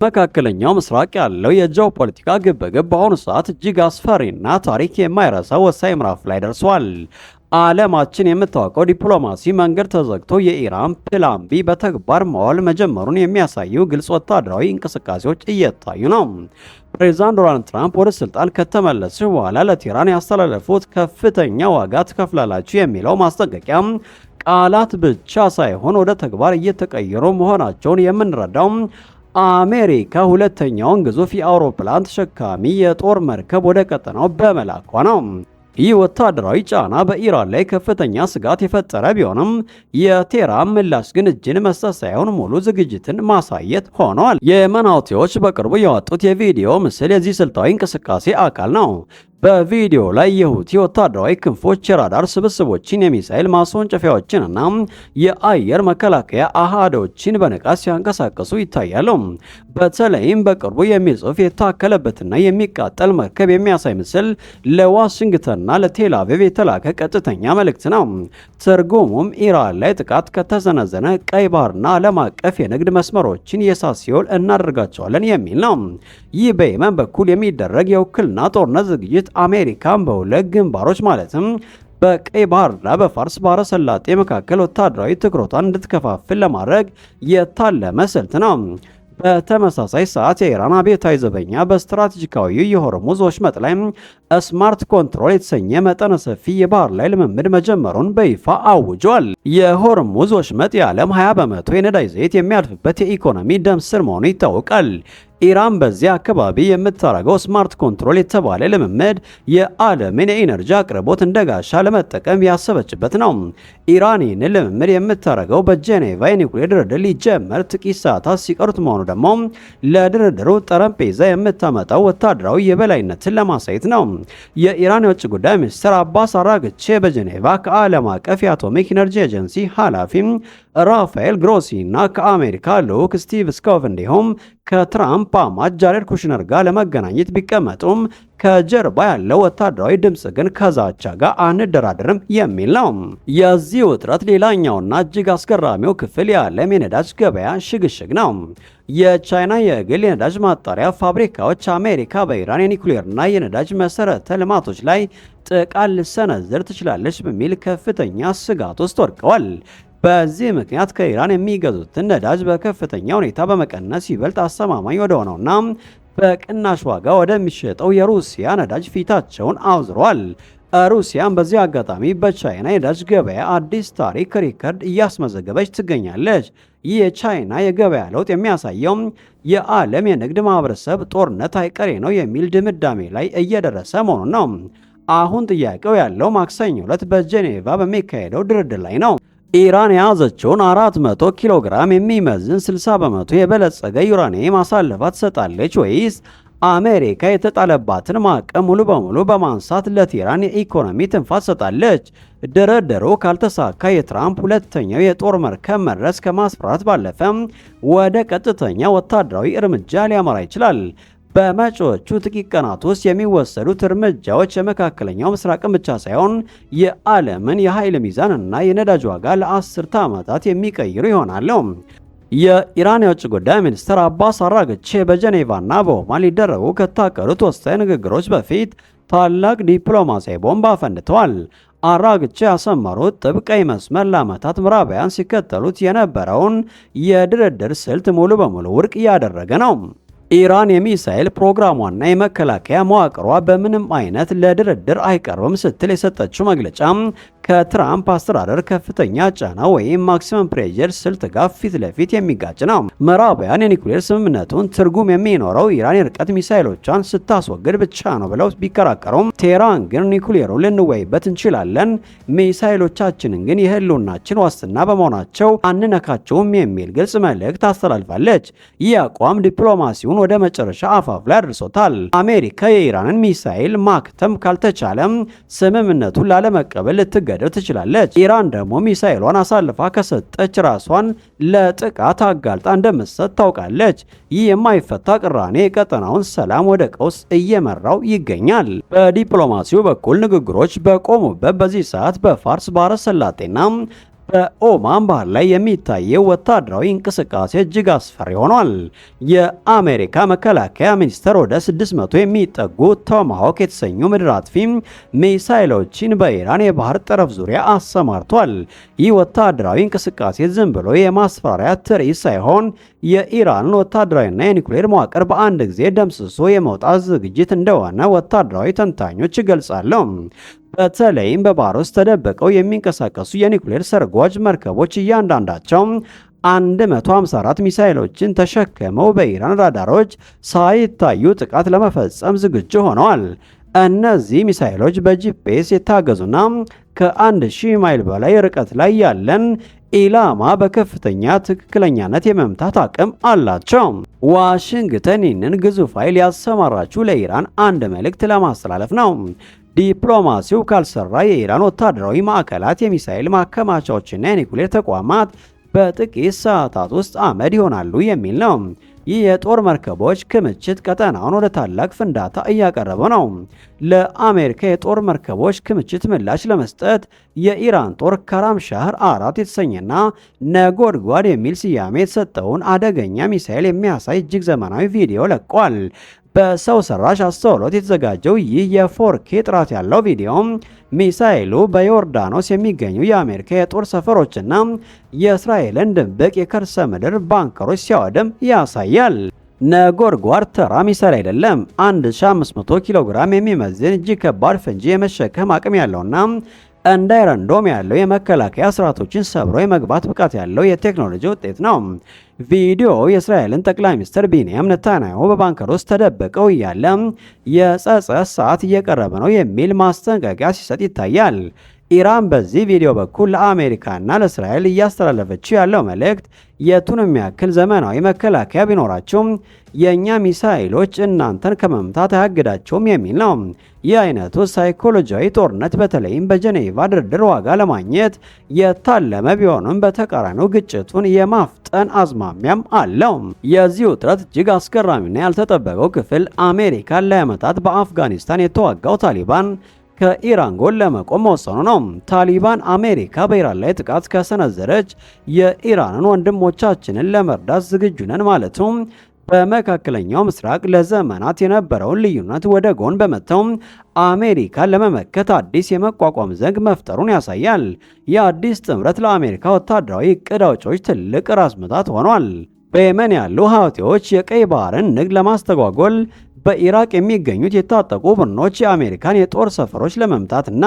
መካከለኛው ምስራቅ ያለው የጂኦፖለቲካ ግብግብ በአሁኑ ሰዓት እጅግ አስፈሪና ታሪክ የማይረሳው ወሳኝ ምዕራፍ ላይ ደርሷል። ዓለማችን የምታውቀው ዲፕሎማሲ መንገድ ተዘግቶ የኢራን ፕላን ቢ በተግባር መዋል መጀመሩን የሚያሳዩ ግልጽ ወታደራዊ እንቅስቃሴዎች እየታዩ ነው። ፕሬዚዳንት ዶናልድ ትራምፕ ወደ ስልጣን ከተመለሱ በኋላ ለቴህራን ያስተላለፉት ከፍተኛ ዋጋ ትከፍላላችሁ የሚለው ማስጠንቀቂያ ቃላት ብቻ ሳይሆን ወደ ተግባር እየተቀየሩ መሆናቸውን የምንረዳው አሜሪካ ሁለተኛውን ግዙፍ የአውሮፕላን ተሸካሚ የጦር መርከብ ወደ ቀጠናው በመላኳ ነው። ይህ ወታደራዊ ጫና በኢራን ላይ ከፍተኛ ስጋት የፈጠረ ቢሆንም የቴህራን ምላሽ ግን እጅን መስጠት ሳይሆን ሙሉ ዝግጅትን ማሳየት ሆኗል። የየመን ሁቲዎች በቅርቡ ያወጡት የቪዲዮ ምስል የዚህ ስልታዊ እንቅስቃሴ አካል ነው። በቪዲዮ ላይ የሁቲ ወታደራዊ ክንፎች የራዳር ስብስቦችን፣ የሚሳኤል ማስወንጨፊያዎችንና የአየር መከላከያ አሃዶችን በንቃት ሲያንቀሳቀሱ ይታያሉ። በተለይም በቅርቡ የሚል ጽሑፍ የታከለበትና የሚቃጠል መርከብ የሚያሳይ ምስል ለዋሽንግተንና ለቴል አቪቭ የተላከ ቀጥተኛ መልእክት ነው። ትርጉሙም ኢራን ላይ ጥቃት ከተሰነዘረ ቀይ ባህርና ዓለም አቀፍ የንግድ መስመሮችን የእሳት ሲኦል እናደርጋቸዋለን የሚል ነው። ይህ በየመን በኩል የሚደረግ የውክልና ጦርነት ዝግጅት አሜሪካን በሁለት ግንባሮች ማለትም በቀይ ባህርና በፋርስ ባህረ ሰላጤ መካከል ወታደራዊ ትኩረቷን እንድትከፋፍል ለማድረግ የታለመ ስልት ነው። በተመሳሳይ ሰዓት የኢራን አብዮታዊ ዘበኛ በስትራቴጂካዊ የሆርሙዝ ወሽመጥ ላይ ስማርት ኮንትሮል የተሰኘ መጠነ ሰፊ የባህር ላይ ልምምድ መጀመሩን በይፋ አውጇል። የሆርሙዝ ወሽመጥ የዓለም 20 በመቶ የነዳጅ ዘይት የሚያልፍበት የኢኮኖሚ ደም ስር መሆኑ ይታወቃል። ኢራን በዚያ አካባቢ የምታደርገው ስማርት ኮንትሮል የተባለ ልምምድ የዓለምን የኢነርጂ አቅርቦት እንደ ጋሻ ለመጠቀም ያሰበችበት ነው። ኢራን ይህንን ልምምድ የምታደርገው በጄኔቫ የኒውክሌር ድርድር ሊጀመር ጥቂት ሰዓታት ሲቀሩት መሆኑ ደግሞ ለድርድሩ ጠረጴዛ የምታመጣው ወታደራዊ የበላይነትን ለማሳየት ነው። የኢራን የውጭ ጉዳይ ሚኒስትር አባስ አራግቼ በጄኔቫ ከዓለም አቀፍ የአቶሚክ ኢነርጂ ኤጀንሲ ኃላፊ ራፋኤል ግሮሲ እና ከአሜሪካ ልዑክ ስቲቭ ስኮቭ እንዲሁም ከትራምፕ አማች ጃሬድ ኩሽነር ጋር ለመገናኘት ቢቀመጡም ከጀርባ ያለው ወታደራዊ ድምፅ ግን ከዛቻ ጋር አንደራደርም የሚል ነው። የዚህ ውጥረት ሌላኛውና እጅግ አስገራሚው ክፍል የዓለም የነዳጅ ገበያ ሽግሽግ ነው። የቻይና የግል የነዳጅ ማጣሪያ ፋብሪካዎች አሜሪካ በኢራን የኒውክሌርና የነዳጅ መሰረተ ልማቶች ላይ ጥቃት ልትሰነዝር ትችላለች በሚል ከፍተኛ ስጋት ውስጥ ወድቀዋል። በዚህ ምክንያት ከኢራን የሚገዙትን ነዳጅ በከፍተኛ ሁኔታ በመቀነስ ይበልጥ አስተማማኝ ወደሆነውና በቅናሽ ዋጋ ወደሚሸጠው የሩሲያ ነዳጅ ፊታቸውን አውዝሯል። ሩሲያም በዚህ አጋጣሚ በቻይና የነዳጅ ገበያ አዲስ ታሪክ ሪከርድ እያስመዘገበች ትገኛለች። ይህ የቻይና የገበያ ለውጥ የሚያሳየው የዓለም የንግድ ማህበረሰብ ጦርነት አይቀሬ ነው የሚል ድምዳሜ ላይ እየደረሰ መሆኑን ነው። አሁን ጥያቄው ያለው ማክሰኞ ዕለት በጄኔቫ በሚካሄደው ድርድር ላይ ነው። ኢራን የያዘችውን 400 ኪሎ ግራም የሚመዝን 60 በመቶ የበለጸገ ዩራኒየም አሳልፋ ትሰጣለች ወይስ አሜሪካ የተጣለባትን ማዕቀብ ሙሉ በሙሉ በማንሳት ለቴህራን የኢኮኖሚ ትንፋሽ ትሰጣለች? ድርድሩ ካልተሳካ የትራምፕ ሁለተኛው የጦር መርከብ መድረስ ከማስፈራራት ባለፈ ወደ ቀጥተኛ ወታደራዊ እርምጃ ሊያመራ ይችላል። በመጪዎቹ ጥቂት ቀናት ውስጥ የሚወሰዱት እርምጃዎች የመካከለኛው ምስራቅን ብቻ ሳይሆን የዓለምን የኃይል ሚዛንና የነዳጅ ዋጋ ለአስርተ ዓመታት የሚቀይሩ ይሆናሉ። የኢራን የውጭ ጉዳይ ሚኒስትር አባስ አራግቼ በጄኔቫና በኦማን ሊደረጉ ከታቀዱት ወሳኝ ንግግሮች በፊት ታላቅ ዲፕሎማሲያዊ ቦምብ አፈንድተዋል። አራግቼ ያሰመሩት ጥብቅ ቀይ መስመር ለዓመታት ምዕራባውያን ሲከተሉት የነበረውን የድርድር ስልት ሙሉ በሙሉ ውድቅ እያደረገ ነው። ኢራን የሚሳኤል ፕሮግራሟና የመከላከያ መዋቅሯ በምንም አይነት ለድርድር አይቀርብም ስትል የሰጠችው መግለጫ ከትራምፕ አስተዳደር ከፍተኛ ጫና ወይም ማክሲመም ፕሬዠር ስልት ጋር ፊት ለፊት የሚጋጭ ነው። ምዕራባውያን የኒውክሌር ስምምነቱን ትርጉም የሚኖረው ኢራን የርቀት ሚሳኤሎቿን ስታስወግድ ብቻ ነው ብለው ቢከራከሩም ቴህራን ግን ኒውክሌሩን ልንወይበት እንችላለን፣ ሚሳኤሎቻችንን ግን የህልውናችን ዋስትና በመሆናቸው አንነካቸውም የሚል ግልጽ መልእክት አስተላልፋለች። ይህ አቋም ዲፕሎማሲውን ወደ መጨረሻ አፋፍ ላይ አድርሶታል። አሜሪካ የኢራንን ሚሳኤል ማክተም ካልተቻለም ስምምነቱን ላለመቀበል ልትገደድ ትችላለች። ኢራን ደግሞ ሚሳኤሏን አሳልፋ ከሰጠች ራሷን ለጥቃት አጋልጣ እንደምትሰጥ ታውቃለች። ይህ የማይፈታ ቅራኔ የቀጠናውን ሰላም ወደ ቀውስ እየመራው ይገኛል። በዲፕሎማሲው በኩል ንግግሮች በቆሙበት በዚህ ሰዓት በፋርስ ባህረ ሰላጤና በኦማን ባህር ላይ የሚታየው ወታደራዊ እንቅስቃሴ እጅግ አስፈሪ ሆኗል። የአሜሪካ መከላከያ ሚኒስቴር ወደ 600 የሚጠጉ ቶማሃውክ የተሰኙ ምድር አጥፊ ሚሳይሎችን በኢራን የባህር ጠረፍ ዙሪያ አሰማርቷል። ይህ ወታደራዊ እንቅስቃሴ ዝም ብሎ የማስፈራሪያ ትርኢት ሳይሆን የኢራንን ወታደራዊና የኒውክሌር መዋቅር በአንድ ጊዜ ደምስሶ የመውጣት ዝግጅት እንደሆነ ወታደራዊ ተንታኞች ይገልጻሉ። በተለይም በባህር ውስጥ ተደብቀው የሚንቀሳቀሱ የኒውክሌር ሰርጓጅ መርከቦች እያንዳንዳቸው 154 ሚሳይሎችን ተሸክመው በኢራን ራዳሮች ሳይታዩ ጥቃት ለመፈጸም ዝግጁ ሆነዋል። እነዚህ ሚሳይሎች በጂፒኤስ የታገዙና ከ1000 ማይል በላይ ርቀት ላይ ያለን ኢላማ በከፍተኛ ትክክለኛነት የመምታት አቅም አላቸው። ዋሽንግተን ይህንን ግዙፍ ኃይል ያሰማራችው ለኢራን አንድ መልእክት ለማስተላለፍ ነው። ዲፕሎማሲው ካልሰራ የኢራን ወታደራዊ ማዕከላት፣ የሚሳኤል ማከማቻዎችና የኒውክሌር ተቋማት በጥቂት ሰዓታት ውስጥ አመድ ይሆናሉ የሚል ነው። ይህ የጦር መርከቦች ክምችት ቀጠናውን ወደ ታላቅ ፍንዳታ እያቀረበ ነው። ለአሜሪካ የጦር መርከቦች ክምችት ምላሽ ለመስጠት የኢራን ጦር ከራም ሻህር 4 የተሰኘና ነጎድጓድ የሚል ስያሜ የተሰጠውን አደገኛ ሚሳኤል የሚያሳይ እጅግ ዘመናዊ ቪዲዮ ለቋል። በሰው ሰራሽ አስተውሎት የተዘጋጀው ይህ የ4K ጥራት ያለው ቪዲዮ ሚሳኤሉ በዮርዳኖስ የሚገኙ የአሜሪካ የጦር ሰፈሮችና የእስራኤልን ድብቅ የከርሰ ምድር ባንከሮች ሲያወድም ያሳያል። ነጎድጓድ ተራ ሚሳኤል አይደለም። 1500 ኪሎ ግራም የሚመዝን እጅግ ከባድ ፈንጂ የመሸከም አቅም ያለውና እንደ አይረን ዶም ያለው የመከላከያ ስርዓቶችን ሰብሮ የመግባት ብቃት ያለው የቴክኖሎጂ ውጤት ነው። ቪዲዮ የእስራኤልን ጠቅላይ ሚኒስትር ቤንያሚን ኔታንያሁ በባንከር ውስጥ ተደብቀው እያለ የጸጸት ሰዓት እየቀረበ ነው የሚል ማስጠንቀቂያ ሲሰጥ ይታያል። ኢራን በዚህ ቪዲዮ በኩል ለአሜሪካና ለእስራኤል እያስተላለፈችው ያለው መልእክት የቱንም ያክል ዘመናዊ መከላከያ ቢኖራቸውም የእኛ ሚሳኤሎች እናንተን ከመምታት አያግዳቸውም የሚል ነው። ይህ አይነቱ ሳይኮሎጂያዊ ጦርነት በተለይም በጀኔቫ ድርድር ዋጋ ለማግኘት የታለመ ቢሆንም በተቃራኒው ግጭቱን የማፍጠን አዝማሚያም አለው። የዚህ ውጥረት እጅግ አስገራሚና ያልተጠበቀው ክፍል አሜሪካን ለዓመታት በአፍጋኒስታን የተዋጋው ታሊባን ከኢራን ጎን ለመቆም መወሰኑ ነው። ታሊባን አሜሪካ በኢራን ላይ ጥቃት ከሰነዘረች የኢራንን ወንድሞቻችንን ለመርዳት ዝግጁ ነን ማለቱም በመካከለኛው ምስራቅ ለዘመናት የነበረውን ልዩነት ወደ ጎን በመተው አሜሪካን ለመመከት አዲስ የመቋቋም ዘንግ መፍጠሩን ያሳያል። የአዲስ ጥምረት ለአሜሪካ ወታደራዊ እቅድ አውጪዎች ትልቅ ራስ ምታት ሆኗል። በየመን ያሉ ሀውቲዎች የቀይ ባህርን ንግድ ለማስተጓጎል በኢራቅ የሚገኙት የታጠቁ ቡድኖች የአሜሪካን የጦር ሰፈሮች ለመምታትና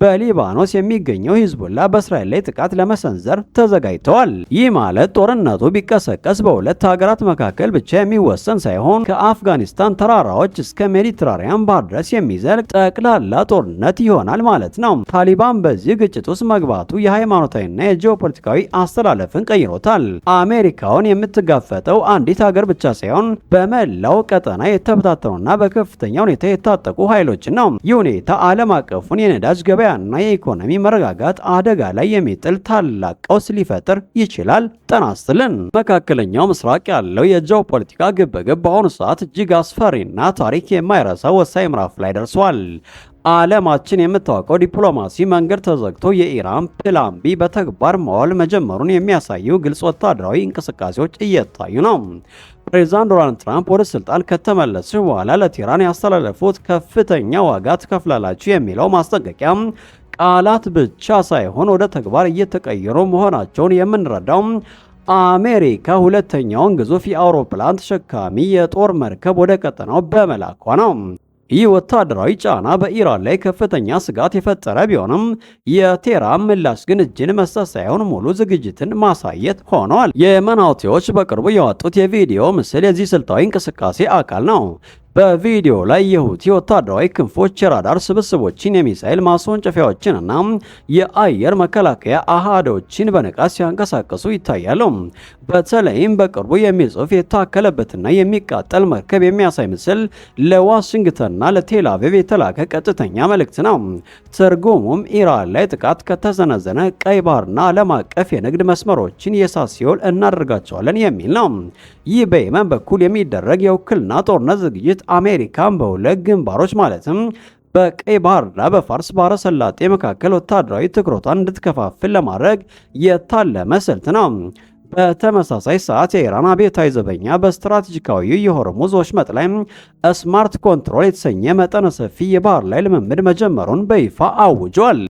በሊባኖስ የሚገኘው ሂዝቡላ በእስራኤል ላይ ጥቃት ለመሰንዘር ተዘጋጅተዋል። ይህ ማለት ጦርነቱ ቢቀሰቀስ በሁለት ሀገራት መካከል ብቻ የሚወሰን ሳይሆን ከአፍጋኒስታን ተራራዎች እስከ ሜዲትራኒያን ባህር ድረስ የሚዘልቅ ጠቅላላ ጦርነት ይሆናል ማለት ነው። ታሊባን በዚህ ግጭት ውስጥ መግባቱ የሃይማኖታዊና የጂኦፖለቲካዊ አስተላለፍን ቀይሮታል። አሜሪካውን የምትጋፈጠው አንዲት ሀገር ብቻ ሳይሆን በመላው ቀጠና የተበታተኑና በከፍተኛ ሁኔታ የታጠቁ ኃይሎችን ነው። ይህ ሁኔታ ዓለም አቀፉን የነዳጅ ገበያ እና የኢኮኖሚ መረጋጋት አደጋ ላይ የሚጥል ታላቅ ቀውስ ሊፈጥር ይችላል። ጤና ይስጥልን። መካከለኛው ምስራቅ ያለው የጂኦፖለቲካ ግብግብ በአሁኑ ሰዓት እጅግ አስፈሪና ታሪክ የማይረሳው ወሳኝ ምዕራፍ ላይ ደርሷል። ዓለማችን የምታውቀው ዲፕሎማሲ መንገድ ተዘግቶ የኢራን ፕላን ቢ በተግባር መዋል መጀመሩን የሚያሳዩ ግልጽ ወታደራዊ እንቅስቃሴዎች እየታዩ ነው። ፕሬዝዳንት ዶናልድ ትራምፕ ወደ ስልጣን ከተመለሱ በኋላ ለቴህራን ያስተላለፉት ከፍተኛ ዋጋ ትከፍላላችሁ የሚለው ማስጠንቀቂያ ቃላት ብቻ ሳይሆን ወደ ተግባር እየተቀየሩ መሆናቸውን የምንረዳው አሜሪካ ሁለተኛውን ግዙፍ የአውሮፕላን ተሸካሚ የጦር መርከብ ወደ ቀጠናው በመላኳ ነው። ይህ ወታደራዊ ጫና በኢራን ላይ ከፍተኛ ስጋት የፈጠረ ቢሆንም የቴህራን ምላሽ ግን እጅን መስጠት ሳይሆን ሙሉ ዝግጅትን ማሳየት ሆኗል። የየመን ሁቲዎች በቅርቡ ያወጡት የቪዲዮ ምስል የዚህ ስልታዊ እንቅስቃሴ አካል ነው። በቪዲዮ ላይ የሁቲ ወታደራዊ ክንፎች የራዳር ስብስቦችን፣ የሚሳኤል ማስወንጨፊያዎችን እና የአየር መከላከያ አሃዶችን በንቃት ሲያንቀሳቀሱ ይታያሉ። በተለይም በቅርቡ የሚል ጽሑፍ የታከለበትና የሚቃጠል መርከብ የሚያሳይ ምስል ለዋሽንግተንና ለቴል አቪቭ የተላከ ቀጥተኛ መልእክት ነው። ትርጉሙም ኢራን ላይ ጥቃት ከተሰነዘረ ቀይ ባህርና ዓለም አቀፍ የንግድ መስመሮችን የእሳት ሲኦል እናደርጋቸዋለን የሚል ነው። ይህ በየመን በኩል የሚደረግ የውክልና ጦርነት ዝግጅት አሜሪካን በሁለት ግንባሮች ማለትም በቀይ ባህርና በፋርስ ባህረ ሰላጤ መካከል ወታደራዊ ትኩረቷን እንድትከፋፍል ለማድረግ የታለመ ስልት ነው። በተመሳሳይ ሰዓት የኢራን አብዮታዊ ዘበኛ በስትራቴጂካዊው የሆርሙዝ ወሽመጥ ላይ ስማርት ኮንትሮል የተሰኘ መጠነ ሰፊ የባህር ላይ ልምምድ መጀመሩን በይፋ አውጇል።